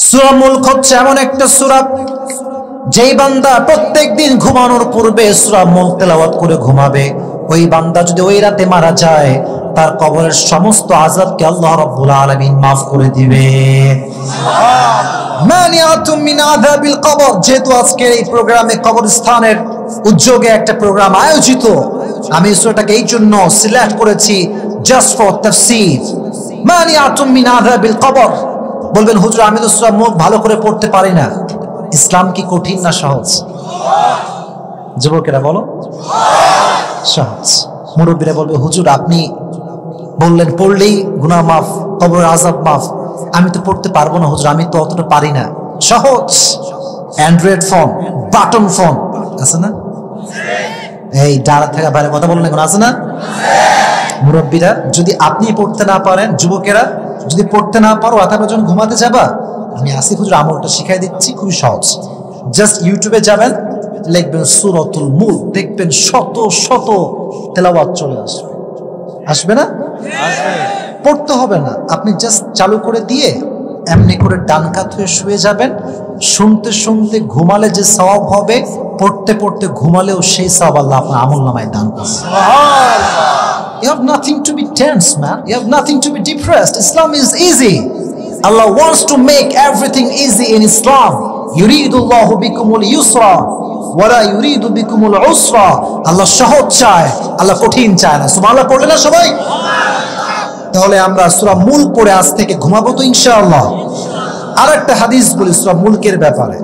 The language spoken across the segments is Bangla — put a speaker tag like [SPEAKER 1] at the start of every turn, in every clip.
[SPEAKER 1] সূরা মুলক হচ্ছে এমন একটা সূরা যেই বান্দা প্রত্যেকদিন ঘুমানোর পূর্বে সূরা মুলক তেলাওয়াত করে ঘুমাবে, ওই বান্দা যদি ওই রাতে মারা যায় তার কবরের সমস্ত আযাবকে আল্লাহ রাব্বুল আলামিন maaf করে দিবে। মানিয়াতুম মিন আযাবিল কবর। যেহেতু আজকে এই প্রোগ্রামে কবরস্থানের উদ্যোগে একটা প্রোগ্রাম আয়োজিত, আমি সূরাটাকে এই জন্য সিলেক্ট করেছি জাস্ট ফর তাফসীর। মানিয়াতুম মিন আযাবিল কবর। বলবেন হুজুর আমি তো সূরা মুলক ভালো করে পড়তে পারি না। ইসলাম কি কঠিন না সহজ? যুবকেরা বলো সহজ। মুরব্বীরা বলবে হুজুর আপনি বললেন পড়লেই গুনাহ মাফ, কবরের আযাব মাফ। আমি তো পড়তে পারবো না হুজুর, আমি তো অতটা পারি না। সহজ। অ্যান্ড্রয়েড ফোন, বাটন ফোন আছে না? এই ডানা থাকা বাইরে কথা বলেন এখন, আছে না? মুরব্বীরা যদি আপনি পড়তে না পারেন, যুবকেরা যদি পড়তে না পারো অথবা যখন ঘুমাতে যাবা, আমি আসিফ হুজুর আমলটা শিখাই দিচ্ছি, খুবই সহজ। জাস্ট ইউটিউবে যাবেন, লিখবেন সূরাতুল মুলক, দেখবেন শত শত তেলাওয়াত চলে আসবে। আসবে না? আসবে। পড়তে হবে না, আপনি জাস্ট চালু করে দিয়ে এমনি করে ডান কাত হয়ে শুয়ে যাবেন। শুনতে শুনতে ঘুমালে যে সওয়াব হবে, পড়তে পড়তে ঘুমালেও সেই সওয়াব আল্লাহ আপনার আমলনামায় দান করবে। সুবহানাল্লাহ। You have nothing to be tense, man. You have nothing to be depressed. Islam is easy. Allah wants to make everything easy in Islam. Yuridullahu bikumul yusra wa la yuridu bikumul usra. Allah সহজ চায়, আল্লাহ কঠিন চায় না। সুবহানাল্লাহ পড়লে না সবাই? তাহলে আমরা সূরা মুলক পড়ে আজ থেকে ঘুমাবো তো ইনশাআল্লাহ। আরেকটা হাদিস বলি সূরা মুলকের ব্যাপারে।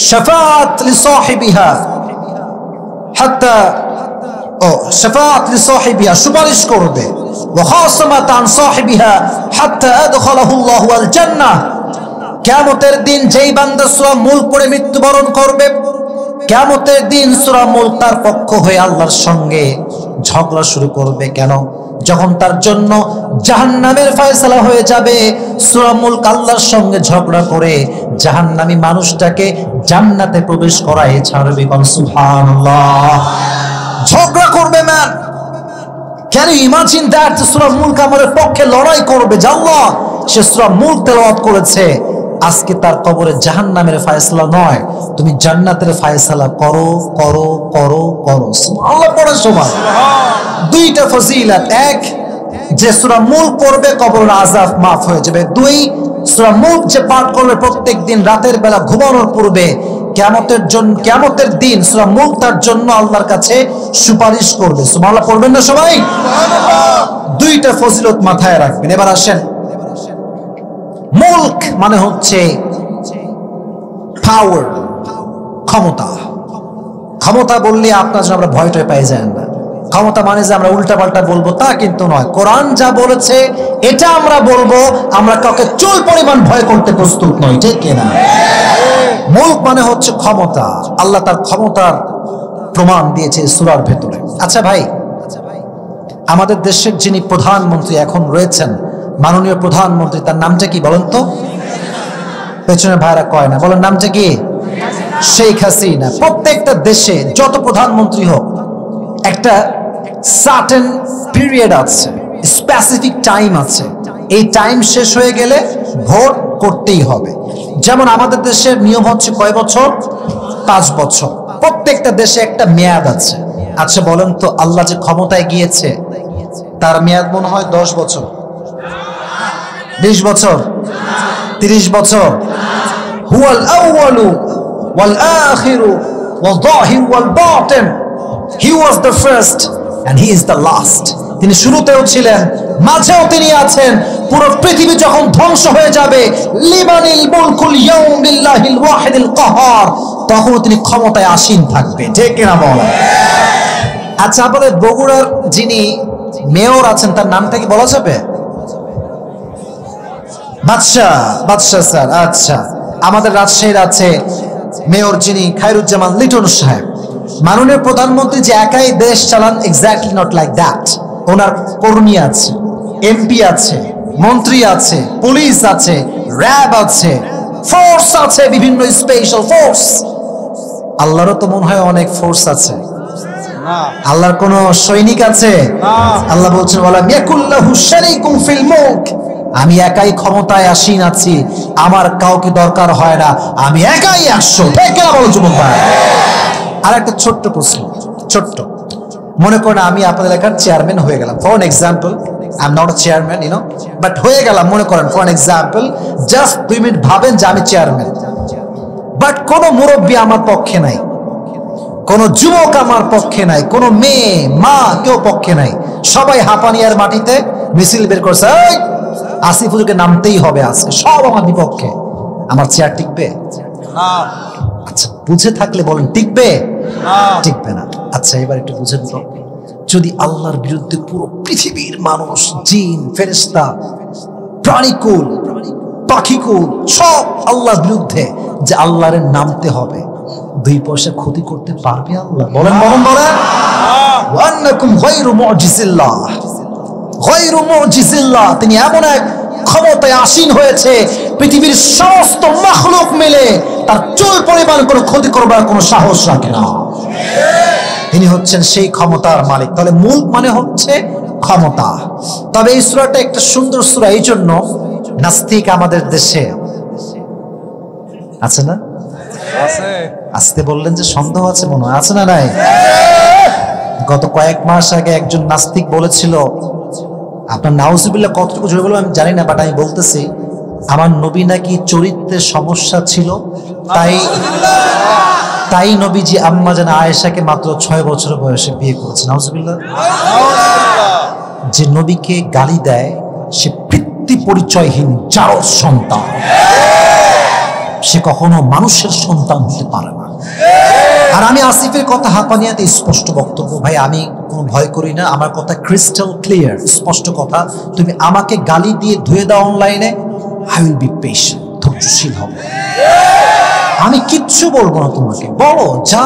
[SPEAKER 1] শাফাআত লিসাহিবিহা হাত্তা শাফাআত লিসাহিবিহা, সুপারিশ করবে। ওয়া খাসামাত আন সাহিবিহা হাত্তা আদখালাহু আল্লাহু আল জান্নাহ। কিয়ামতের দিন যেই বান্দা সূরা মুলক পড়ে মৃত্যুবরণ করবে, কিয়ামতের দিন সূরা মুলক তার পক্ষ হয়ে আল্লাহর সঙ্গে ঝগড়া শুরু করবে। কেন? যখন তার জন্য জাহান্নামের ফয়সালা হয়ে যাবে, সূরা মুলক আল্লাহর সঙ্গে ঝগড়া করে জাহান্নামী মানুষটাকে জান্নাতে প্রবেশ করায় ছাড়বে। সুবহানাল্লাহ। ঝগড়া করবে man. Can you imagine that? সূরা মুলক আমাদের পক্ষে লড়াই করবে। আল্লাহ সে সূরা মুলক তেলাওয়াত করেছে, আজকে তার কবরে জাহান্নামের ফয়সালা নয়, তুমি জান্নাতের ফয়সালা করো করো করো করো। সুবহানাল্লাহ পড়ে সবাই। দুইটা ফজিলত, এক যে সূরা মুলক পড়বে কবরের আযাব maaf হয়ে যাবে। দুই, সূরা মুলক যে পাঠ করবে প্রত্যেকদিন রাতের বেলা ঘুমানোর পূর্বে, কিয়ামতের দিন সূরা মুলক তার জন্য আল্লাহর কাছে সুপারিশ করবে। সুবহানাল্লাহ পড়বেন না সবাই? সুবহানাল্লাহ। দুইটা ফজিলত মাথায় রাখবেন। এবার আসেন, মুলক মানে হচ্ছে পাওয়ার, ক্ষমতা। ক্ষমতা বললে আপনার জন্য আমরা ভয় টয় পেয়ে যাই না। ক্ষমতা মানে যে আমরা উল্টা পাল্টা বলবো তা কিন্তু নয়। কোরআন যা বলেছে এটা আমরা বলবো, আমরা কাউকে চুল পরিমাণ ভয় করতে প্রস্তুত নই, ঠিক কিনা? মুলক মানে হচ্ছে ক্ষমতা। আল্লাহ তার ক্ষমতার প্রমাণ দিয়েছে সূরার ভেতরে। আচ্ছা ভাই, আমাদের দেশের যিনি প্রধানমন্ত্রী এখন রয়েছেন, মাননীয় প্রধানমন্ত্রী, তার নামটা কি বলেন তো? পেছনে ভাইরা কয় না, বলেন নামটা কি? শেখ হাসিনা। প্রত্যেকটা দেশে যত প্রধানমন্ত্রী হোক একটা সার্টেন পিরিয়ড আছে, স্পেসিফিক টাইম আছে। এই টাইম শেষ হয়ে গেলে ভোট করতেই হবে। যেমন আমাদের দেশের নিয়ম হচ্ছে কয় বছর? 5 বছর। প্রত্যেকটা দেশে একটা মেয়াদ আছে। আচ্ছা বলেন তো, আল্লাহ যে ক্ষমতায় গিয়েছে তার মেয়াদ মনে হয় 10 বছর, 20 বছর, 30 বছর। হুয়াল আউয়ালু ওয়াল আখিরু ওয়াল যাহির ওয়াল Batin. He was the first and he is the last. তিনি শুরুতেও ছিলেন, মাঝেও তিনি আছেন। পুরো পৃথিবী যখন ধ্বংস হয়ে যাবে, লিমানিল মুলকুল ইয়াউম লিল্লাহিল ওয়াহিদিল কাহার, তখন তিনি ক্ষমতায় আসীন থাকবে, ঠিক কিনা বলেন? আচ্ছা আপনাদের বগুড়ার যিনি মেয়র আছেন তার নামটা কি বলা যাবে? বাদশা স্যার। আচ্ছা, আমাদের রাজশাহীর আছে মেয়র যিনি খায়রুজ্জামান লিটন সাহেব। মাননীয় প্রধানমন্ত্রী যে একাই দেশ চালান, এক্স্যাক্টলি নট লাইক দ্যাট। ওনার কর্মী আছে, এমপি আছে, মন্ত্রী আছে, পুলিশ আছে, র্যাব আছে, ফোর্স আছে, বিভিন্ন স্পেশাল ফোর্স। আল্লাহরও তো মনে হয় অনেক ফোর্স আছে। আল্লাহর কোন সৈনিক আছে? আল্লাহ বলছেন ওয়ালা ইয়াকুল্লাহু শারীকুম ফিল মুলক আমি একাই ক্ষমতায় আসীন আছি, আমার কাউকে দরকার হয় না, আমি একাই 100। ঠিক কিনা বলো যুবক ভাই? আর একটা ছোট্ট প্রশ্ন, ছোট্ট। মনে করেন আমি আপনাদের এলাকার চেয়ারম্যান হয়ে গেলাম, for example. I am not a chairman, but হয়ে গেলাম মনে করেন ফর এক্সাম্পল। জাস্ট 2 মিনিট ভাবেন যে আমি চেয়ারম্যান, বাট কোনো মুরব্বী আমার পক্ষে নাই, কোন যুবক আমার পক্ষে নাই, কোন মেয়ে মা কেউ পক্ষে নাই, সবাই হাঁপানিয়ার মাটিতে মিছিল বের করছে, আসিফ হুজুরকে নামতেই হবে আজকে, সব আমার বিপক্ষে। আমার চেয়ার টিকবে? আচ্ছা বুঝে থাকলে বলেন টিকবে? টিকবে না। আচ্ছা এবার একটু বুঝেন তো, যদি আল্লাহর বিরুদ্ধে পুরো পৃথিবীর মানুষ, জিন, ফেরেশতা, প্রাণীকুল, পাখিকুল সব আল্লাহর বিরুদ্ধে, যে আল্লাহর নামতে হবে, 2 পয়সা ক্ষতি করতে পারবে আল্লাহ? বলেন বলেন বলেন। ওয়ান্নাকুম গায়রু মুজিজিল্লাহ, গায়রু মুজিজিল্লাহ। তিনি এমন এক ক্ষমতায় আসীন হয়েছে, পৃথিবীর সমস্ত মাখলুক মিলে তার চুল পরিমাণ কোনো ক্ষতি করবার কোনো সাহস রাখে না। তিনি হচ্ছেন সেই ক্ষমতার মালিক। তাহলে মুলক মানে হচ্ছে ক্ষমতা। তবে এই সূরাটা একটা সুন্দর সূরা, এই জন্য নাস্তিক আমাদের দেশে আছে না? আসতে বললেন যে সন্দেহ আছে মনে হয়, আছে না নাই? গত কয়েক মাস আগে একজন নাস্তিক বলেছিল, আপনার নাউজুবিল্লাহ কতটুকু জোরে বলবো আমি জানি না, বাট আমি বলতেছি, আমার নবী নাকি চরিত্রের সমস্যা ছিল, তাই নবীজি আম্মা জান আয়েশাকে মাত্র 6 বছর বয়সে বিয়ে করেছে। নাউজুবিল্লাহ। যে নবীকে গালি দেয় সে পিতৃ পরিচয়হীন জারজ সন্তান, সে কখনো মানুষের সন্তান হতে পারে না। আর আমি আসিফের কথা হাঁপানিয়াতে স্পষ্ট বক্তব্য, ভাই আমি কোনো ভয় করি না, আমার কথা ক্রিস্টাল ক্লিয়ার, স্পষ্ট কথা। তুমি আমাকে গালি দিয়ে ধুয়ে দাও অনলাইনে, আই উইল বি পেশেন্ট, ধৈর্যশীল হব, আমি কিচ্ছু বলবো না তোমাকে, বলো যা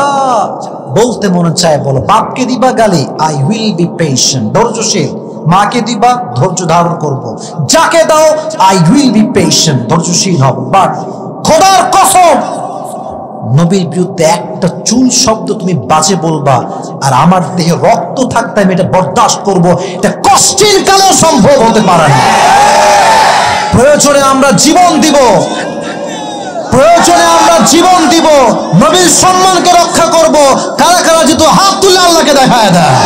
[SPEAKER 1] বলতে মনে চায় বলো। বাপকে দিবা গালি, আই উইল বি পেশেন্ট, ধৈর্যশীল। মাকে দিবা, ধৈর্য ধারণ করবো। যাকে দাও, আই উইল বি পেশেন্ট, ধৈর্যশীল হব। বাট খোদার কসম, নবীর বিরুদ্ধে একটা চুল শব্দ তুমি বাজে বলবা, আর আমার দেহে রক্ত থাকতে আমি এটা বরদাস্ত করবো, এটা কষ্টের কালেও সম্ভব হতে পারে না। প্রয়োজনে আমরা জীবন দিব, প্রয়োজনে আমরা জীবন দিব, নবীর সম্মানকে রক্ষা করব। কারা কারা যেহেতু হাত তুলে আল্লাহকে দেখায় দেয়।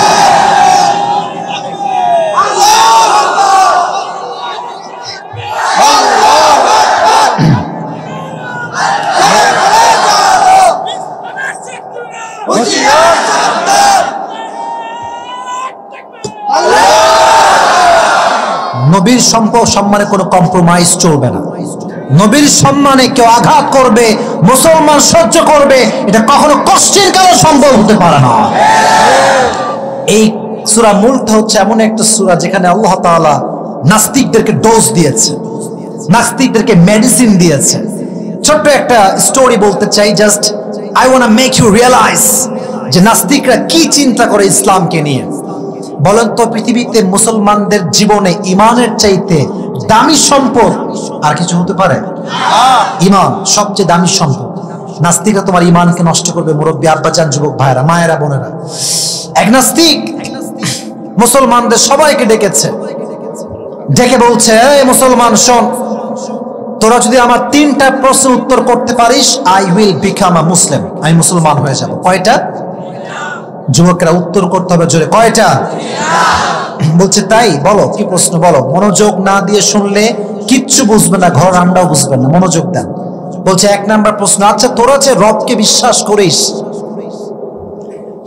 [SPEAKER 1] নবীর সম্মানে কোনো কম্প্রোমাইজ চলবে না। নবীর সম্মানে কেউ আঘাত করবে, মুসলমান সহ্য করবে, এটা কখনো কষ্টের কারণে সম্ভব হতে পারে না। এই সূরা মুলক হচ্ছে এমন একটা সূরা যেখানে আল্লাহ তাআলা নাস্তিকদেরকে ডোজ দিয়েছে, নাস্তিকদেরকে মেডিসিন দিয়েছে। ছোট্ট একটা স্টোরি বলতে চাই, just I want to make you realize যে নাস্তিকরা কি চিন্তা করে ইসলামকে নিয়ে। বলেন তো, পৃথিবীতে মুসলমানদের জীবনে ইমানের চাইতে দামি সম্পদ আর কিছু হতে পারে? ইমান সবচেয়ে দামি সম্পদ। নাস্তিকরা তোমার ইমানকে নষ্ট করবে। মুরব্বী আব্বাজান, যুবক ভাইরা, মায়েরা, বোনেরা, এক নাস্তিক মুসলমানদের সবাইকে ডেকেছে, ডেকে বলছে, এই মুসলমান শোন, তোরা যদি আমার 3টা প্রশ্নের উত্তর করতে পারিস, আই উইল বিকাম আ মুসলিম, আমি মুসলমান হয়ে যাব। কয়টা? যুবকরা উত্তর করতে হবে জোরে, কয়টা? বলছে তাই, বলো কি প্রশ্ন বলো। মনোযোগ না দিয়ে শুনলে কিচ্ছু বুঝবে না, ঘর রান্নাও বুঝবেন না, মনোযোগ দেন। বলছে 1 নাম্বার প্রশ্ন, আচ্ছা তোরা যে রবকে বিশ্বাস করিস,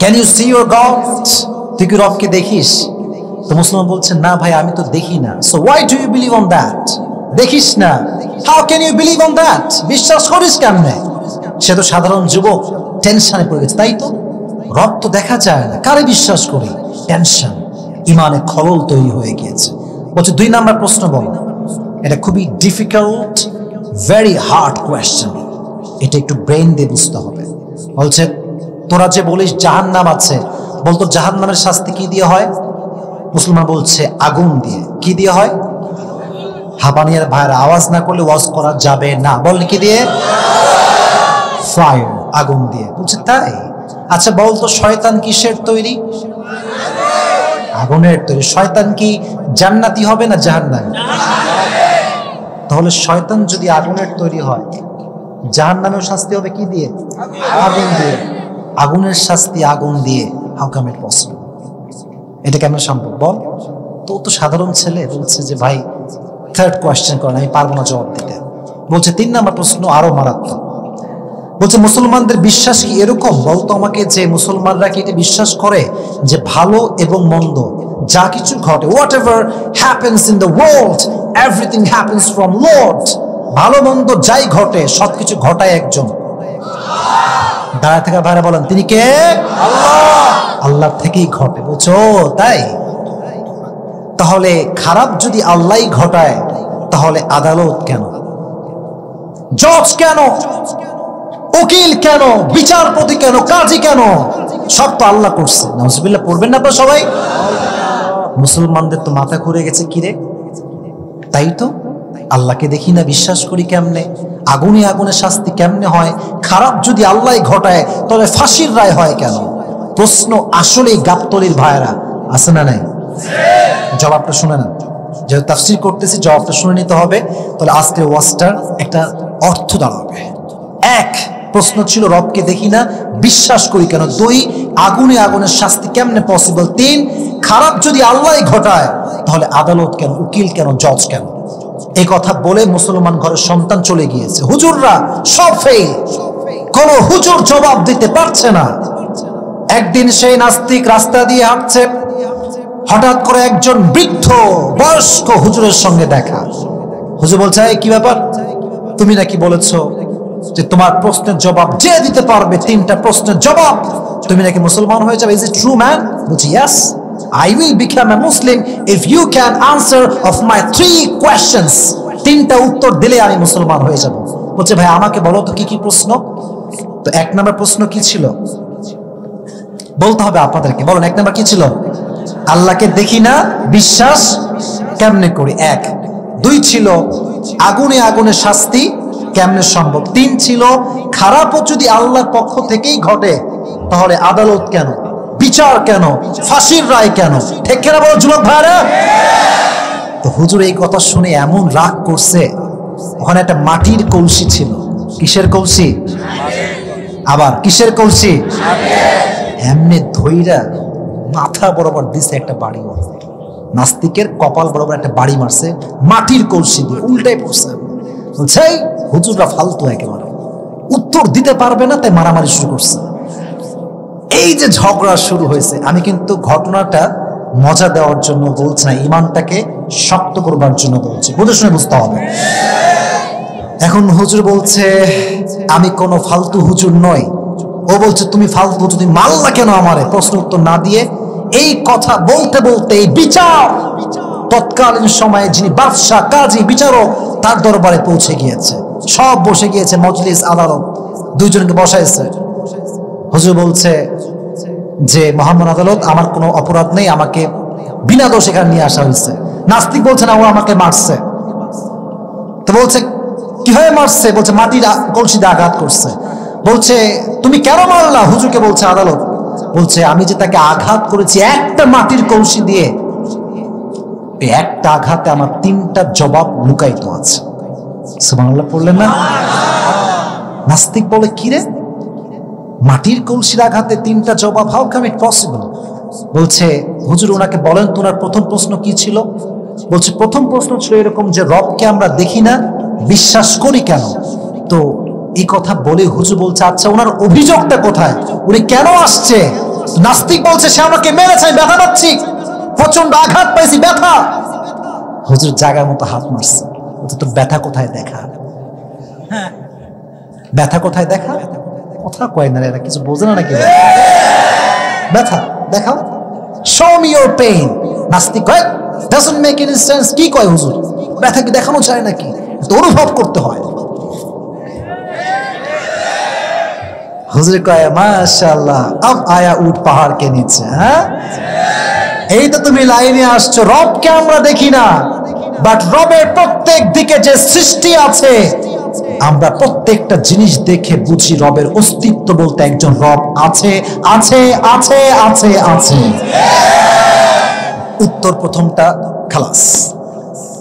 [SPEAKER 1] can you see your god, তুই কি রবকে দেখিস? তো মুসলমান বলছে না ভাই আমি তো দেখি না। So why do you believe on that? দেখিস না, how can you believe on that? বিশ্বাস করিস কেমনে? সে তো সাধারণ যুবক, টেনশনে পড়ে গেছে। তাই তো, রব তো দেখা যায় না, কারে বিশ্বাস করি? টেনশন, ইমানে খলল তৈরি হয়ে গিয়েছে। বলছে 2 নাম্বার প্রশ্ন বলো। এটা খুবই ডিফিকাল্ট, ভেরি হার্ড কোয়েশ্চেন, এটা একটু ব্রেন দিয়ে বুঝতে হবে। বলছে তোরা যে বলিস জাহান্নাম আছে, বলতো জাহান্নামের শাস্তি কি দিয়ে হয়? মুসলমান বলছে আগুন দিয়ে। কি দিয়ে হয়? হাবানিয়ার ভাইয়ের আওয়াজ না করলে ওয়াজ করা যাবে না। বলেন কি দিয়ে? ফায়ার, আগুন দিয়ে। বলছে তাই? আচ্ছা বলতো শয়তান কিসের তৈরি? আগুনের তৈরি। শয়তান কি জান্নাতি হবে না জাহান্নামী? তাহলে শয়তান যদি আগুনের তৈরি হয়, জাহান্নামের শাস্তি হবে কি দিয়ে? আগুন দিয়ে। আগুনের শাস্তি আগুন দিয়ে। How come it possible? এটা কেমন সম্ভব বল? তো সাধারণ ছেলে বলছে যে ভাই থার্ড কোয়েশ্চেন করেন, আমি পারবো না জবাব দিতে। বলছে 3 নম্বর প্রশ্ন আরো মারাত্মক। বলছে মুসলমানদের বিশ্বাস কি এরকম? বলতো আমাকে যে মুসলমানরা কি এটা বিশ্বাস করে যে ভালো এবং মন্দ যা কিছু ঘটে, what ever happens in the world, everything happens from Lord. ভালো মন্দ যাই ঘটে সবকিছু ঘটায় একজন। দাঁড়া থেকে ভাইরা বলেন তিনি কে? আল্লাহ। আল্লাহ থেকেই ঘটে। বলছো তাই? তাহলে খারাপ যদি আল্লাহই ঘটায় তাহলে আদালত কেন, জজ কেন, উকিল কেন, বিচারপতি কেন, কাজী কেন? সব তো আল্লাহ করছে। নাউজুবিল্লাহ পড়বেন না আপনারা সবাই? মুসলমানদের তো মাথা ঘুরে গেছে কিরে, তাই তো আল্লাহকে দেখি না, বিশ্বাস করি কেমনে? আগুনে আগুনে শাস্তি কেমনে হয়? খারাপ যদি আল্লাহ ঘটায় তাহলে ফাঁসির রায় হয় কেন? প্রশ্ন আসলেই গাবতলির ভাইরা আছে না নাই? জবাবটা শুনে না, যেহেতু তাফসীর করতেছি জবাবটা শুনে নিতে হবে। তাহলে আজকে ওয়াজটার একটা অর্থ দাঁড়াবে। 1, প্রশ্ন ছিল রবকে দেখি না, বিশ্বাস করি কেন? 2, আগুনে আগুনের শাস্তি কেমনে পসিবল? 3, খারাপ যদি আল্লাহ ঘটায় তাহলে আদালত কেন, উকিল কেন, জজ কেন? এই কথা বলে মুসলমান ঘরের সন্তান চলে গিয়েছে। হুজুররা সব ফেল, কোন হুজুর জবাব দিতে পারছে না। একদিন সেই নাস্তিক রাস্তা দিয়ে হাঁটছে, হঠাৎ করে একজন বৃদ্ধ বয়স্ক হুজুরের সঙ্গে দেখা। হুজুর বলছে কি ব্যাপার, তুমি নাকি বলেছো যে তোমার প্রশ্নের জবাব যে দিতে পারবে 3টা প্রশ্নের জবাব তুমি নাকি মুসলমান হয়ে যাবে। Is it true man? বলছি yes, I will become a Muslim if you can answer of my 3 questions. 3টা উত্তর দিলে আমি মুসলমান হয়ে যাব। বলছে ভাই আমাকে বলো তো কি কি প্রশ্ন? তো 1 নম্বর প্রশ্ন কি ছিল বলতে হবে আপনাদেরকে। বলুন 1 নম্বর কি ছিল? আল্লাহকে দেখি না, বিশ্বাস কেমনে করি? 1। 2 ছিল আগুনে আগুনে শাস্তি কেমনে সম্ভব? 3 ছিল খারাপও যদি আল্লাহর পক্ষ থেকেই ঘটে তাহলে আদালত কেন, বিচার কেন, ফাঁসির রায় কেন? ঠিক কিনা বলো যুবক ভাইরা? তো হুজুর এই কথা শুনে এমন রাগ করছে, ওখানে একটা মাটির কলসি ছিল। কিসের কলসি? আবার কিসের কলসি? এমনি ধইরা মাথা বরাবর দিছে একটা বাড়ি। নাস্তিকের কপাল বরাবর একটা বাড়ি মারছে মাটির কলসি দিয়ে, উল্টাই পড়ছে। বলছে হুজুররা ফালতু, একেবারে উত্তর দিতে পারবে না, তাই মারামারি শুরু করছে। এই যে ঝগড়া শুরু হয়েছে, আমি কিন্তু ঘটনাটা মজা দেওয়ার জন্য বলছি না, ইমানটাকে শক্ত করবার জন্য বলছি, বুঝে শুনে বুঝতে হবে। এখন হুজুর বলছে আমি কোনো ফালতু হুজুর নই। ও বলছে তুমি ফালতু, যদি মাল্লা কেন আমারে? প্রশ্ন উত্তর না দিয়ে এই কথা বলতে বলতে এই বিচার তৎকালীন সময়ে যিনি বাদশাহ, কাজী, বিচারক তার দরবারে পৌঁছে গিয়েছে। সব বসে গিয়েছে, মজলিস, আদালত, 2 জনকে বসাইছে। হুজুর বলছে যে মোহাম্মদ আদালত, আমার কোনো অপরাধ নেই, আমাকে বিনা দোষ এখানে নিয়ে আসা হয়েছে। নাস্তিক বলছে না, ও আমাকে মারছে। তো বলছে কিভাবে মারছে? বলছে মাটির কলসিতে আঘাত করছে। বলছে তুমি কেন মারলা? হুজুরকে বলছে আদালত। বলছে আমি যে তাকে আঘাত করেছি একটা মাটির কলসি দিয়ে, এই একটা আঘাতে আমার 3টা জবাব লুকায়িত আছে। সুবহানাল্লাহ পড়লেন না? নাস্তিক বলে কিরে, মাটির কলসির আঘাতে 3টা জবাব? How come it possible? বলছে হুজুর ওনাকে বলেন তো ওনার প্রথম প্রশ্ন কি ছিল? বলছে প্রথম প্রশ্ন ছিল এরকম যে রবকে আমরা দেখি না, বিশ্বাস করি কেন? তো এই কথা বলে হুজুর বলছে আচ্ছা ওনার অভিযোগটা কোথায়, উনি কেন আসছে? নাস্তিক বলছে সে আমাকে মেরেছে, ব্যথা পাচ্ছি, প্রচন্ড আঘাত পাইছি, ব্যথা। হুজুর জায়গার মতো হাত মারছে। বলছে তোর ব্যথা কোথায় দেখা? ব্যথা কোথায় দেখা? কথা কয় না, এরা কিছু বোঝে না নাকি? ব্যথা দেখাও, show me your pain। নাস্তিক কয় doesn't make any sense। কি কয় হুজুর, ব্যথা কি দেখানো যায় নাকি? তো অনুভব করতে হয়। হুজুর কয় মাশাআল্লাহ, আব আয়া উট পাহাড় কে নিচে। হ্যাঁ, এই তো তুমি লাইনে আসছো, রবকে আমরা দেখি না, বাট রবের প্রত্যেক দিকে যে সৃষ্টি আছে আমরা প্রত্যেকটা জিনিস দেখে বুঝি রবের অস্তিত্ব বলতে একজন রব আছে, আছে, আছে, আছে, আছে। উত্তর প্রথমটা খালাস।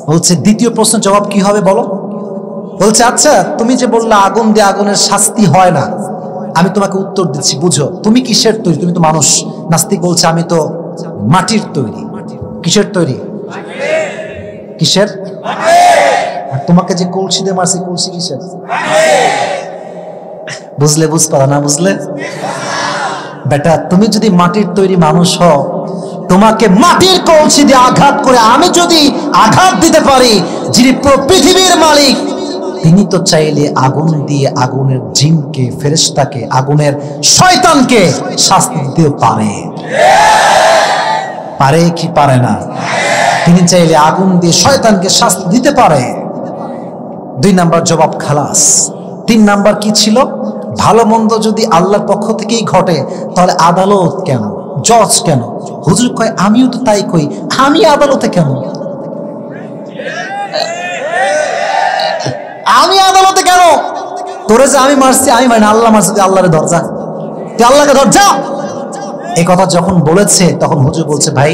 [SPEAKER 1] বলছে দ্বিতীয় প্রশ্নের জবাব কি হবে বলো? বলছে আচ্ছা তুমি যে বললে আগুন দিয়ে আগুনের শাস্তি হয় না, আমি তোমাকে উত্তর দিচ্ছি, বুঝো তুমি কিসের তৈরি? তুমি তো মানুষ। নাস্তিক বলছে আমি তো মাটির তৈরি। কিসের তৈরি? কিসের? আর তোমাকে যে কলসি দিয়ে মারছে, কলসি কিসের? বুঝলে বুঝতে পারো না? বুঝলে বেটা, তুমি যদি মাটির তৈরি মানুষ হও, তোমাকে মাটির কলসি দিয়ে আঘাত করে আমি যদি আঘাত দিতে পারি, যিনি পৃথিবীর মালিক তিনি তো চাইলে আগুন দিয়ে আগুনের জিনকে, ফেরেশতাকে, আগুনের শয়তানকে শাস্তি দিতে পারে। পারে কি পারে না? তিনি চাইলে আগুন দিয়ে শয়তানকে শাস্তি দিতে পারে। 2 নাম্বার জবাব খালাস। 3 নাম্বার কি ছিল? ভালো মন্দ যদি আল্লাহর পক্ষ থেকেই ঘটে তাহলে আদালত কেন, জজ কেন? হুজুর কয় আমিও তো তাই কই, আমি আদালতে কেন? আমি আদালতে কেন? তোরে যে আমি মারছি আমি মানে আল্লাহ মারছি, তুই আল্লাহরে দরজা, তুই আল্লাহকে দরজা। এই কথা যখন বলেছে তখন হুজুর বলছে ভাই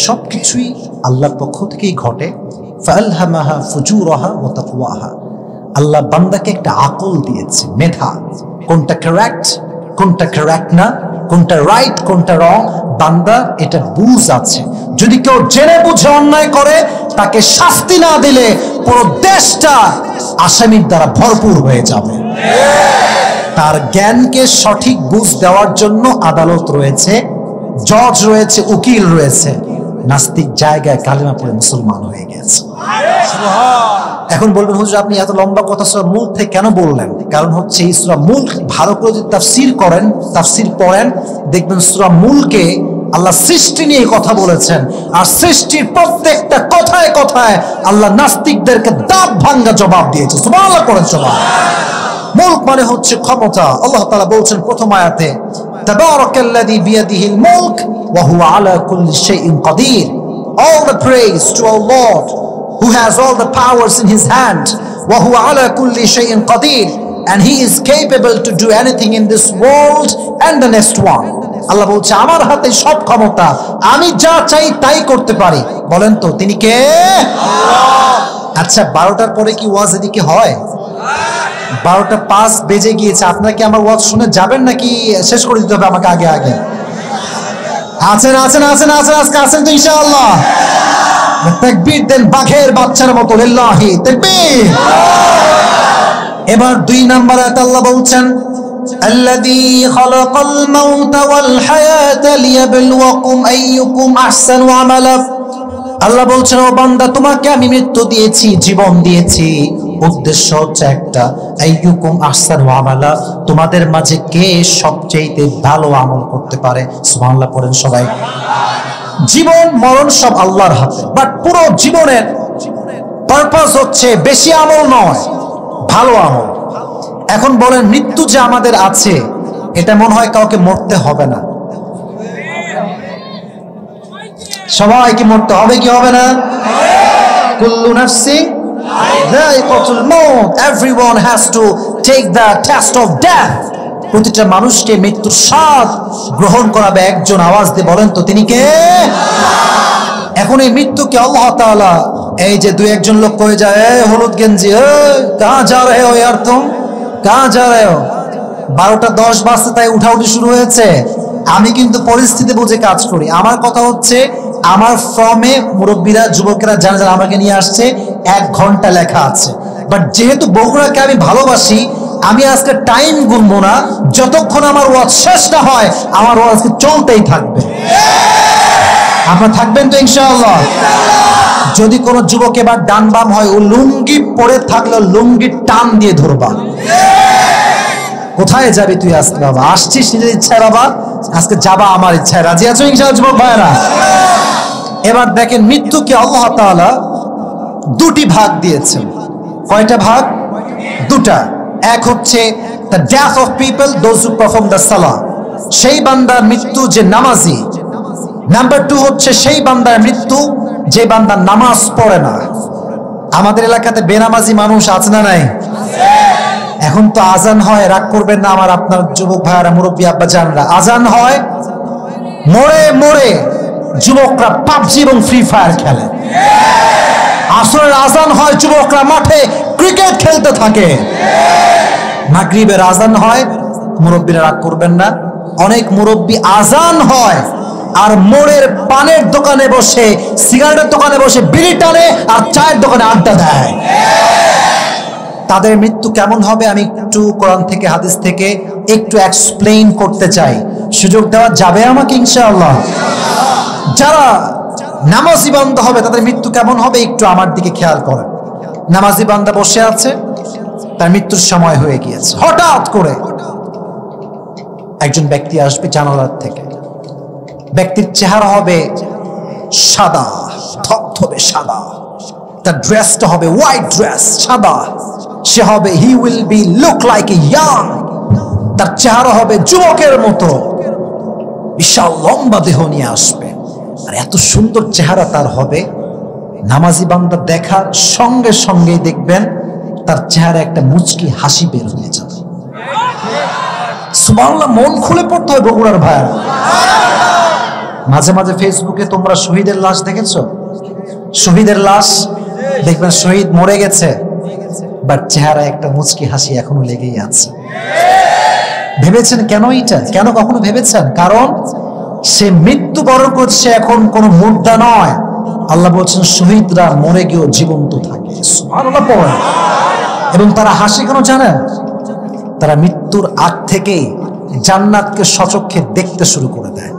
[SPEAKER 1] সবকিছুই আল্লাহর পক্ষ থেকেই ঘটে। ফালহামাহা ফুজুরাহা ওয়া তাকওয়াহা। আল্লাহ বান্দাকে একটা আকল দিয়েছে, মেধা, কোনটা কারেক্ট কোনটা কারেক্ট না, কোনটা রাইট কোনটা রং, বান্দা এটা বুঝ আছে। যদি কেউ জেনে বুঝে অন্যায় করে তাকে শাস্তি না দিলে পুরো দেশটা আসামির দ্বারা ভরপুর হয়ে যাবে। তার জ্ঞানকে সঠিক বুঝ দেওয়ার জন্য আদালত রয়েছে, জজ রয়েছে, উকিল রয়েছে। নাস্তিক জায়গায় কালিমা পড়ে মুসলমান হয়ে গেছে। এখন বলবেন হুজুর আপনি এত লম্বা কথা সূরা মুলক থেকে কেন বললেন? কারণ হচ্ছে এই সূরা মুলক ভালো করে যদি তাফসীর করেন, তাফসীর পড়েন, দেখবেন সূরা মুলকে আল্লাহ সৃষ্টি নিয়ে কথা বলেছেন, আর সৃষ্টির প্রত্যেকটা কথায় কথায় আল্লাহ নাস্তিকদেরকে দাঁত ভাঙ্গা জবাব দিয়েছে। সুবহানাল্লাহ করেন জবাব। মুলক মানে হচ্ছে ক্ষমতা। আল্লাহ তাআলা বলছেন প্রথম আয়াতে, তাবারাকাল্লাযী বিয়াদিহিল মুলক ওয়া হুয়া আলা কুল্লি শাইইন Kadir. All the praise to our Lord who has all the powers in his hand. Wa huwa ala kulli shay'in qadir, and he is capable to do anything in this world and the next one. আল্লাহ বলছে আমার হাতে সব ক্ষমতা, আমি যা চাই তাই করতে পারি। বলেন তো তিনি কে? আল্লাহ। আচ্ছা 12টার পরে কি ওয়াজ এদিকে হয়? 12টা 5 বেজে গিয়েছে, আপনারা কি আমার ওয়াজ শুনে যাবেন নাকি শেষ করে দিতে হবে আমাকে আগে আগে? আছেন আছেন আছেন আছেন, আজকে আছেন তো ইনশাআল্লাহ? তাকবীর দেন বাঘের বাচ্চার মতো, লিল্লাহি তাকবীর। এবার 2 নাম্বার আয়াতে আল্লাহ বলছেন আল্লাযী খালাকাল মাউতা ওয়াল হায়াতা লিয়াবলুয়াকুম আইয়ুকুম আহসানু আমালা। আল্লাহ বলছেন ও বান্দা তোমাকে আমি মৃত্যু দিয়েছি, জীবন দিয়েছি, উদ্দেশ্য হচ্ছে একটা, আইয়ুকুম আহসানু আমালা, তোমাদের মাঝে কে সবচেয়ে ভালো আমল করতে পারে। সুবহানাল্লাহ পড়েন সবাই। জীবন মরণ সব আল্লাহর হাতে, বাট পুরো জীবনের পারপাস হচ্ছে বেশি আমল নয়, ভালো আমল। এখন বলেন মৃত্যু যে আমাদের আছে এটা মনে হয় কাউকে মরতে হবে না? সবাইকে মরতে হবে কি হবে না? কুল্লু নাফসিন যায়িকাতুল মাউত, everyone has to take the test of death. প্রতিটা মানুষকে মৃত্যুর স্বাদ গ্রহণ করাবে একজন। আওয়াজ দিয়ে বলেন তো তিনি কে? এখন এই মৃত্যুকে আল্লাহ তাআলা এই যে 2-1 লোক কয়ে যায় হলুদ গেঞ্জি, কাহা যা রহে হো ইয়ার তুম, কাহা যা রহে হো, 12টা 10 বাজতে তাই উঠাউঠি শুরু হয়েছে। আমি কিন্তু পরিস্থিতি বুঝে কাজ করি। আমার কথা হচ্ছে আমার ফর্মে মুরব্বীরা যুবকেরা যারা যারা আমাকে নিয়ে আসছে 1 ঘন্টা লেখা আছে, বাট যেহেতু বগুড়াকে আমি ভালোবাসি আমি আজকে টাইম গুনবো না, যতক্ষণ আমার ওয়াজ শেষ না হয় আমার ওয়াজ চলতেই থাকবে। আপনারা থাকবেন তো ইনশাআল্লাহ? যদি কোনো যুবক এবার ডান বাম হয়, ও লুঙ্গি পরে থাকলে লুঙ্গি টান দিয়ে ধরবা। কোথায় যাবি তুই আজকে বাবা? আসছিস নিজের ইচ্ছায় বাবা, আজকে যাবা আমার ইচ্ছায়। রাজি আছো ইনশাআল্লাহ যুবক ভাইরা? এবার দেখেন মৃত্যুকে আল্লাহ তাআলা 2টি ভাগ দিয়েছেন। কয়টা ভাগ? 2টা। এক হচ্ছে the death of people, those who perform the salah, সেই বান্দার মৃত্যু যে নামাজি। নাম্বার 2 হচ্ছে সেই বান্দার মৃত্যু যে বান্দা নামাজ পড়ে না। আমাদের এলাকাতে বেনামাজি মানুষ আছে না নাই? এখন তো আজান হয়, রাগ করবেন না আমার আপনার যুবক ভাইরা, মুরব্বী আব্বা জানরা, আজান হয় মোড়ে মোড়ে যুবকরা পাবজি এবং ফ্রি ফায়ার খেলে। আসরের আজান হয়, যুবকরা মাঠে ক্রিকেট খেলতে থাকে। মাগরিবের আজান হয়, মুরব্বীরা রাগ করবেন না, অনেক মুরব্বী আজান হয় আর মোড়ের পানের দোকানে বসে, সিগারেটের দোকানে বসে বিড়ি টানে আর চায়ের দোকানে আড্ডা দেয়। তাদের মৃত্যু কেমন হবে আমি একটু কোরআন থেকে হাদিস থেকে একটু এক্সপ্লেইন করতে চাই। সুযোগ দেওয়া যাবে আমাকে ইনশাআল্লাহ? যারা নামাজি বান্দা হবে তাদের মৃত্যু কেমন হবে একটু আমার দিকে খেয়াল করেন। নামাজি বান্দা বসে আছে, তার মৃত্যুর সময় হয়ে গিয়েছে, হঠাৎ করে একজন ব্যক্তি আসবে জানালার থেকে। ব্যক্তির চেহারা হবে সাদা, ধবধবে সাদা, তার ড্রেসটা হবে হোয়াইট ড্রেস, সাদা। সে হবে he will be look like a young, তার চেহারা হবে যুবকের মতো, বিশাল লম্বা দেহ নিয়ে আসবে। আর এত সুন্দর চেহারা তার হবে, নামাজি বান্দা দেখার সঙ্গে সঙ্গেই দেখবেন তার চেহারা একটা মুচকি হাসি বের হয়ে যাবে। সুবহানাল্লাহ, মন খুলে পড়তে হয় বগুড়ার ভাইয়া। মাঝে মাঝে ফেসবুকে তোমরা শহীদের লাশ দেখেছো? শহীদের লাশ দেখবেন, শহীদ মরে গেছে বাট চেহারা একটা মুচকি হাসি এখনো লেগেই আছে। ভেবেছেন কেন এটা? কেন কখনো ভেবেছেন? কারণ সে মৃত্যুবরণ করছে, এখন কোনো মুর্দা নয়। আল্লাহ বলছেন শহীদরা মরে গিয়েও জীবন্ত থাকে। সুবহানাল্লাহ পড়েন। এবং তারা হাসি কেন জানেন? তারা মৃত্যুর আগ থেকেই জান্নাতকে সচক্ষে দেখতে শুরু করে দেয়।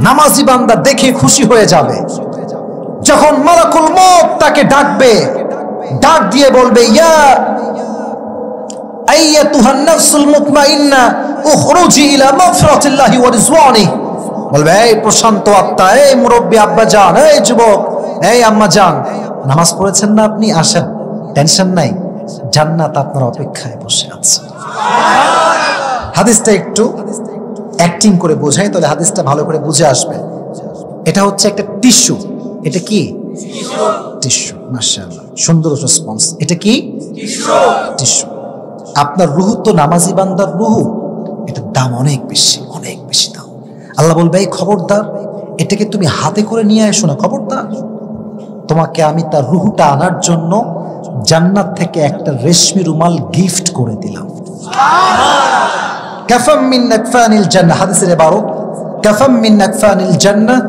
[SPEAKER 1] নামাজি বান্দা দেখে খুশি হয়ে যাবে। যখন মালাকুল মউত তাকে ডাকবে, ডাক দিয়ে বলবে ইয়া আইয়াতুহান নাফসুল মুতমাইন্না উখরুজি ইলা মাগফিরাতিল্লাহি ওয়া রিজওয়ানি। বলবে এই প্রশান্ত আত্মা, এই মুরব্বী আব্বা জান, এই যুবক, এই আম্মা জান, নামাজ পড়েছেন না আপনি? আসেন, টেনশন নাই, জান্নাত আপনার অপেক্ষায় বসে আছে। হাদিসটা একটু অ্যাক্টিং করে বোঝাই, তাহলে হাদিসটা ভালো করে বুঝে আসবে। এটা হচ্ছে একটা টিস্যু। এটা কি টিস্যু? মাশাআল্লাহ, সুন্দর রেসপন্স। এটা কি টিস্যু? আপনার রুহু তো নামাজি বান্দার রুহু, এটার দাম অনেক বেশি, অনেক বেশি দাম। আল্লাহ বলবে এই খবরদার, এটাকে তুমি হাতে করে নিয়ে এসো না, খবরদার। তোমাকে আমি তার রুহুটা আনার জন্য জান্নাত থেকে একটা রেশমি রুমাল গিফট করে দিলাম। কাফাম মিন নাকফানিল জান্নাহ, হাদিসের ইবারত কাফাম মিন নাকফানিল জান্নাহ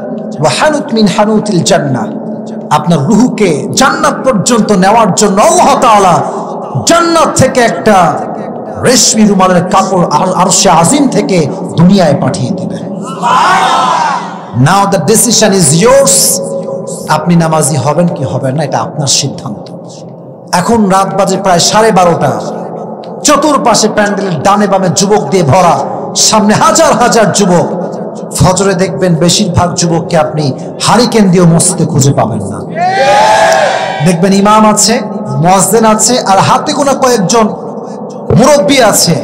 [SPEAKER 1] ওয়া হানুত মিন হানুতিল জান্নাহ। আপনার রুহুকে জান্নাত পর্যন্ত নেওয়ার জন্য আল্লাহ তাআলা জান্নাত থেকে একটা রেশমি রুমালের কাপড় আরশে আজিম থেকে দুনিয়ায় পাঠিয়ে দিবেন। নাও দ্য ডিসিশন ইজ ইয়োর্স। আপনি নামাজি হবেন কি হবেন না এটা আপনার সিদ্ধান্ত। এখন রাত বাজে প্রায় 12:30। চতুর্পাশে প্যান্ডেলের ডানে বামে যুবক দিয়ে ভরা, সামনে হাজার হাজার যুবক। ফজরে দেখবেন বেশিরভাগ যুবককে আপনি হারিকেন দিয়ে মসজিদে খুঁজে পাবেন না। দেখবেন ইমাম আছে, মুয়াজ্জিন আছে, আর হাতে গোনা কয়েকজন মুরব্বী আছে।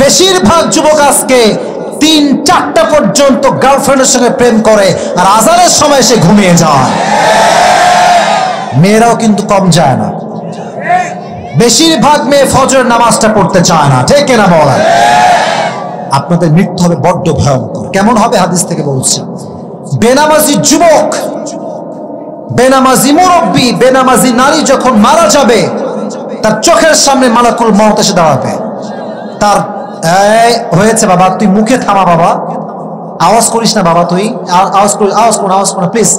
[SPEAKER 1] বেশিরভাগ যুবক আজকে 3-4টা পর্যন্ত গার্লফ্রেন্ডের সঙ্গে প্রেম করে, আর আজানের সময় সে ঘুমিয়ে যায়। মেয়েরাও কিন্তু কম যায় না। বেশিরভাগ মেয়ে ফজরের নামাজটা পড়তে চায় না, ঠিক কিনা বলেন? আপনাদের মৃত্যু হবে বড্ড ভয়ঙ্কর। কেমন হবে? হাদিস থেকে বলছি, বেনামাজি যুবক, বেনামাজি মুরব্বী, বেনামাজি নারী যখন মারা যাবে, তার চোখের সামনে মালাকুল মউত এসে দাঁড়াবে। তার হয়েছে বাবা, তুই মুখে থামা বাবা, আওয়াজ করিস না বাবা, তুই আওয়াজ কর প্লিজ,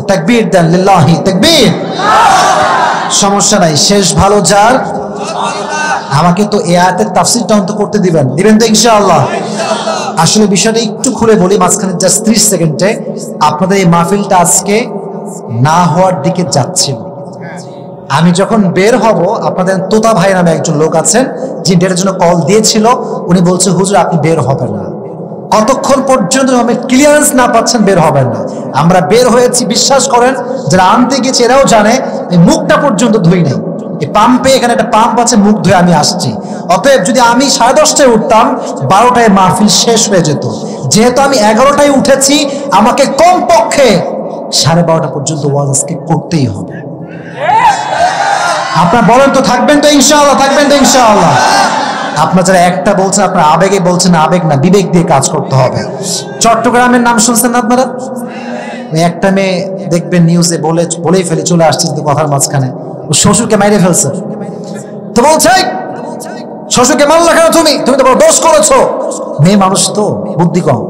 [SPEAKER 1] তাকবীর দেন, লিল্লাহি তাকবীর। সমস্যা নাই, শেষ ভালো যার। আমাকে তো এই আয়াতের তাফসীরটা অন্ত করতে দিবেন তো ইনশাআল্লাহ। আসলে বিষয়টা একটু খুলে বলি মাঝখানে জাস্ট 30 সেকেন্ডে। আপনাদের এই মাহফিলটা আজকে না হওয়ার দিকে যাচ্ছিল। আমি যখন বের হব, আপনাদের তোতা ভাই নামে একজন লোক আছেন যিনি ডেটের জন্য কল দিয়েছিল, উনি বলছে হুজুর আপনি বের হবেন না, কতক্ষণ পর্যন্ত আমি ক্লিয়ারেন্স না পাচ্ছেন বের হবেন না। আমরা বের হয়েছি, বিশ্বাস করেন, যারা আনতে গেছে এরাও জানে, এই মুখটা পর্যন্ত ধুই নাই। এই পাম্পে, এখানে একটা পাম্প আছে, মুখ ধুয়ে আমি আসছি। অতএব যদি আমি 10:30টায় উঠতাম, 12টায় মাহফিল শেষ হয়ে যেত। যেহেতু আমি 11টায় উঠেছি, আমাকে কমপক্ষে 12:30 পর্যন্ত ওয়াজ আজকে করতেই হবে। আপনারা বলেন তো, থাকবেন তো ইনশাআল্লাহ? থাকবেন তো ইনশাআল্লাহ? আপনারা যারা একটা বলছেন, আপনারা আবেগে বলছেন, আবেগ না, বিবেক দিয়ে কাজ করতে হবে। চট্টগ্রামের নাম শুনছেন না আপনারা? ওই একটা মেয়ে দেখবেন নিউজে বলেই ফেলে চলে আসছে কিন্তু কথার মাঝখানে ও শ্বশুরকে মাইরে ফেলছে, তো বলছে শ্বশুরকে মারলা কেন তুমি তো বড় দোষ করেছো। মেয়ে মানুষ তো বুদ্ধি কম,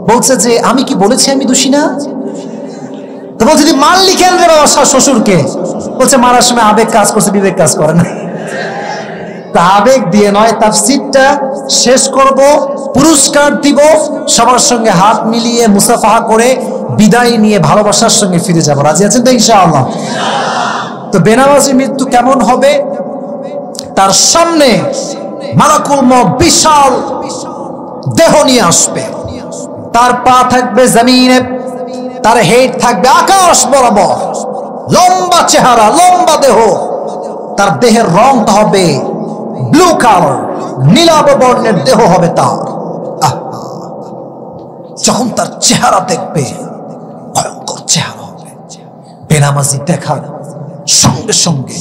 [SPEAKER 1] বলছে যে আমি কি বলেছি আমি দোষী না? তো বলছে যে মারলি কেন রে বাবা শ্বশুরকে? বলছে মারার সময় আবেগ কাজ করছে, বিবেক কাজ করে না। তা আবেগ দিয়ে নয়, তাফসীরটা শেষ করব, পুরস্কার দিব, সবার সঙ্গে হাত মিলিয়ে মুসাফাহা করে বিদায় নিয়ে ভালোবাসার সঙ্গে ফিরে যাব। রাজি আছেন তো ইনশাআল্লাহ? তো বেনামাজি মৃত্যু কেমন হবে? তার সামনে মালাকুল মউত বিশাল দেহ নিয়ে আসবে, তার পা থাকবে জমিনে, তার হেড থাকবে আকাশ বরাবর, লম্বা চেহারা, লম্বা দেহ, তার দেহের রংটা হবে ব্লু কালার, নীলাভ বর্ণের দেহ হবে তার। যখন তার চেহারা দেখবে ভয়ঙ্কর চেহারা হবে, বেনামাজি দেখার সঙ্গে সঙ্গে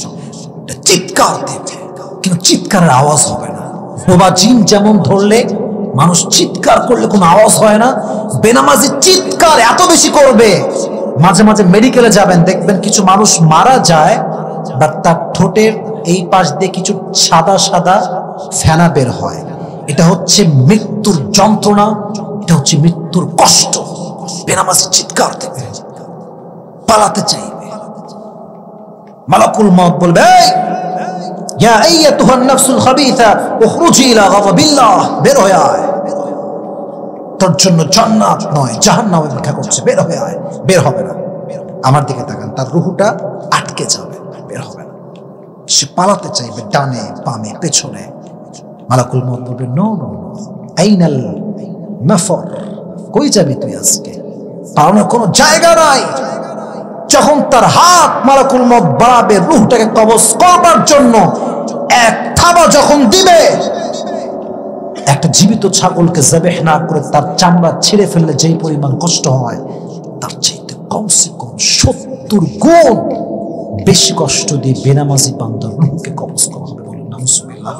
[SPEAKER 1] চিৎকার দেবে, কিন্তু চিৎকারের আওয়াজ হবে না। বোবা জিন যেমন ধরলে মানুষ চিৎকার করলে কোনো আওয়াজ হয় না, বেনামাজি চিৎকার এত বেশি করবে, মাঝে মাঝে মেডিকেলে যাবেন দেখবেন কিছু মানুষ মারা যায়, বাট তার ঠোঁটের এই পাশ দিয়ে কিছু সাদা সাদা ফেনা বের হয়। এটা হচ্ছে মৃত্যুর যন্ত্রণা, এটা হচ্ছে মৃত্যুর কষ্ট। বেনামাজি চিৎকার দেবে, পালাতে চাইবে। মালাকুল মউত বলবে, ইয়া আইয়াতুহান নাফসুল খাবিসা উখরুজি ইলা গাযাবিল্লাহ, বের হয়ে আয়, তোর জন্য জান্নাত নয় জাহান্নাম অপেক্ষা করছে, বের হয়ে আয়। বের হবে না। আমার দিকে তাকান, তার রূহটা আটকে যাবে, বের হবে না। সে পালাতে চাইবে, ডানে বামে পেছনে। মালাকুল মউত বলবে, নো নো নো, আইনাল মাফর, কই যাবি তুই আজকে? পালানোর কোনো জায়গা নাই। যখন তার হাত মালাকুল মউত বাড়াবে রূহটাকে কবজ করবার জন্য, এক থাবা যখন দিবে, একটা জীবিত ছাগলকে জবেহ না করে তার চামড়া ছিঁড়ে ফেললে যেই পরিমাণ কষ্ট হয়, তার চাইতে কমসে কম 70 গুণ বেশি কষ্ট দিয়ে বেনামাজি বান্দার রূহকে কবজ করা হবে। বলুন নাউজুবিল্লাহ।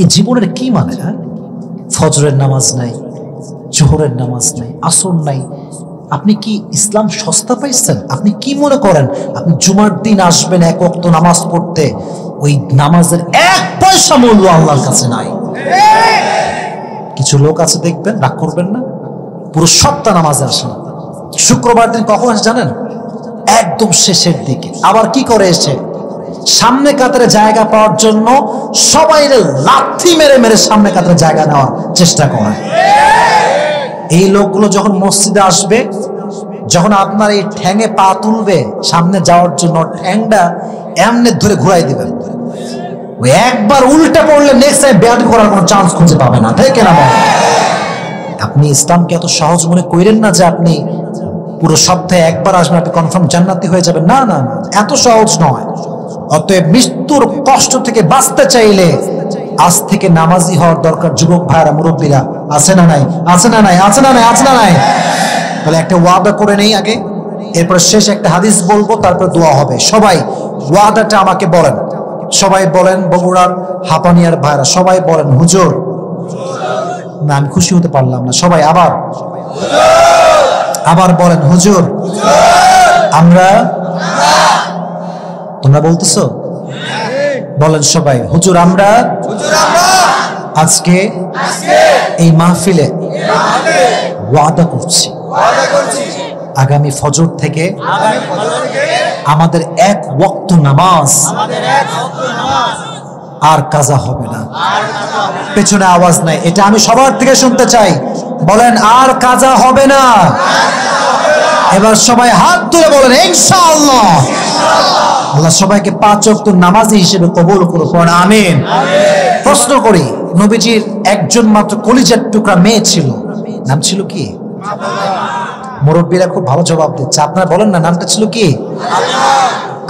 [SPEAKER 1] এই জীবনের কি মানে? ফজরের নামাজ নাই, জোহরের নামাজ নাই, আসর নাই। আপনি কি ইসলাম সস্তা পাইছেন? আপনি কি মনে করেন আপনি জুমার দিন আসবেন এক ওয়াক্ত নামাজ পড়তে, ওই নামাজের 1 পয়সা মূল্য আল্লাহর কাছে নাই? কিছু লোক আছে দেখবেন, রাগ করবেন না, পুরো সপ্তাহ নামাজে আসে না, শুক্রবার দিন কখন আসে জানেন? একদম শেষের দিকে। আবার কি করে এসে সামনে কাতারে জায়গা পাওয়ার জন্য সবাই লাথি মেরে মেরে সামনে কাতারে জায়গা নেওয়ার চেষ্টা করে। এই লোকগুলো যখন মসজিদে আসবে, যখন আপনার এই ঠ্যাঙে পা তুলবে সামনে যাওয়ার জন্য, ঠ্যাংটা এমনি ধরে ঘুরাই দিবেন। ওই একবার উল্টা পড়লে নেক্সট টাইম ব্যায়াম করার কোনো চান্স খুঁজে পাবে না, তাই কেনা? আপনি ইসলামকে এত সহজ মনে করেন না যে আপনি পুরো সপ্তাহে একবার আসবেন আপনি কনফার্ম জান্নাতি হয়ে যাবেন। না না না, এত সহজ নয়। অতএব মৃত্যুর কষ্ট থেকে বাঁচতে চাইলে আজ থেকে নামাজি হওয়ার দরকার। যুবক ভাইরা, মুরব্বীরা, আছে না নাই? আছে না নাই? আছে না নাই? আছে না নাই? তাহলে একটা ওয়াদা করে নেই আগে, এরপর শেষ একটা হাদিস বলবো, তারপর দোয়া হবে। সবাই ওয়াদাটা আমাকে বলেন, সবাই বলেন। বগুড়ার হাপানিয়ার ভাইরা সবাই বলেন হুজুর। না, আমি খুশি হতে পারলাম না। সবাই আবার বলেন হুজুর। আমরা, তোমরা বলতেছো? বলেন সবাই, হুজুর আমরা আজকে এই মাহফিলে ওয়াদা করছি আগামী ফজর থেকে আমাদের 1 ওয়াক্ত নামাজ আর কাজা হবে না। পেছনে আওয়াজ নাই, এটা আমি সবার থেকে শুনতে চাই। বলেন আর কাজা হবে না। এবার সবাই হাত তুলে বলেন ইনশাআল্লাহ। আল্লাহ সবাইকে 5 ওয়াক্ত নামাজি হিসেবে কবুল করুন, আমিন। প্রশ্ন করি, নবীজির একজন মাত্র কলিজার টুকরা মেয়ে ছিল, নাম ছিল কি? মুরব্বীরা খুব ভালো জবাব দিচ্ছে, আপনারা বলেন না নামটা ছিল কি?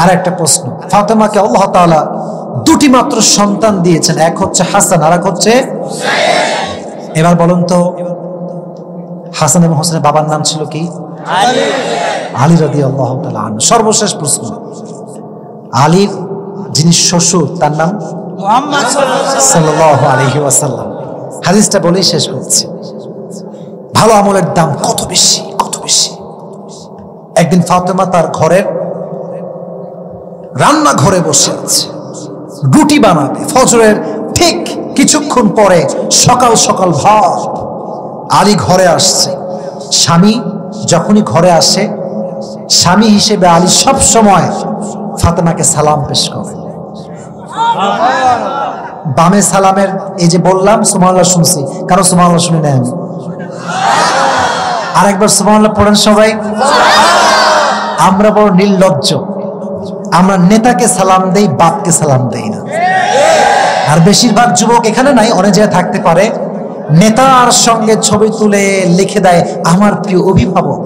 [SPEAKER 1] আর একটা প্রশ্ন, ফাতেমাকে আল্লাহ তাআলা 2টি মাত্র সন্তান দিয়েছেন, এক হচ্ছে হাসান আর এক হচ্ছে হুসাইন। এবার বলুন তো হাসান এবং হোসেনের বাবার নাম ছিল কি? আলী রাদিয়াল্লাহু তাআলা আনহু। সর্বশেষ প্রশ্ন, আলীর যিনি শ্বশুর তার নাম মুহাম্মদ সাল্লাল্লাহু আলাইহি ওয়াসাল্লাম। হাদিসটা বলেই শেষ করছি। ভালো আমলের দাম কত বেশি, কত বেশি। একদিন ফাতেমা তার ঘরের রান্নাঘরে বসে আছে, রুটি বানাবে ফজরের ঠিক কিছুক্ষণ পরে। সকাল সকাল ভাব আলী ঘরে আসছে। স্বামী যখনই ঘরে আসে, স্বামী হিসেবে আলী সব সময় ফাতেমাকে সালাম পেশ করে। বামে সালামের এই যে বললাম সুবহানাল্লাহ শুনছি, কারো সুবহানাল্লাহ শুনে নেন। আরেকবার সুবহানাল্লাহ পড়েন সবাই। আমরা বড় নির্লজ্জ, আমরা নেতাকে সালাম দেই, বাপকে সালাম দেই না। আর বেশিরভাগ যুবক এখানে নাই, অনেক জায়গায় থাকতে পারে, নেতার সঙ্গে ছবি তুলে লিখে দেয় আমার প্রিয় অভিভাবক,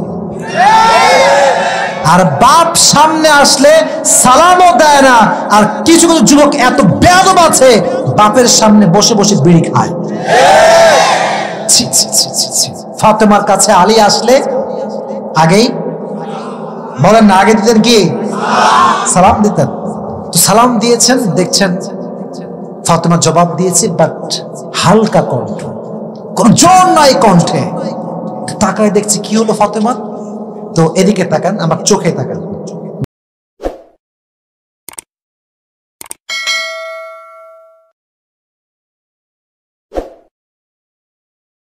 [SPEAKER 1] আর বাপ সামনে আসলে সালামও দেয় না। আর কিছু কিছু যুবক এত বেয়াদব আছে, বাপের সামনে বসে বসে বিড়ি খায়। ফাতেমার কাছে আলী আসলে আগেই বলেন না, আগে দিতেন কি? সালাম দিতেন। তো সালাম দিয়েছেন, দেখছেন ফাতেমা জবাব দিয়েছে, বাট হালকা কণ্ঠ, কোন জোর নাই কণ্ঠে। তাকায় দেখছি কি হলো ফাতেমা। তো এদিকে তাকান, আমার চোখে তাকান।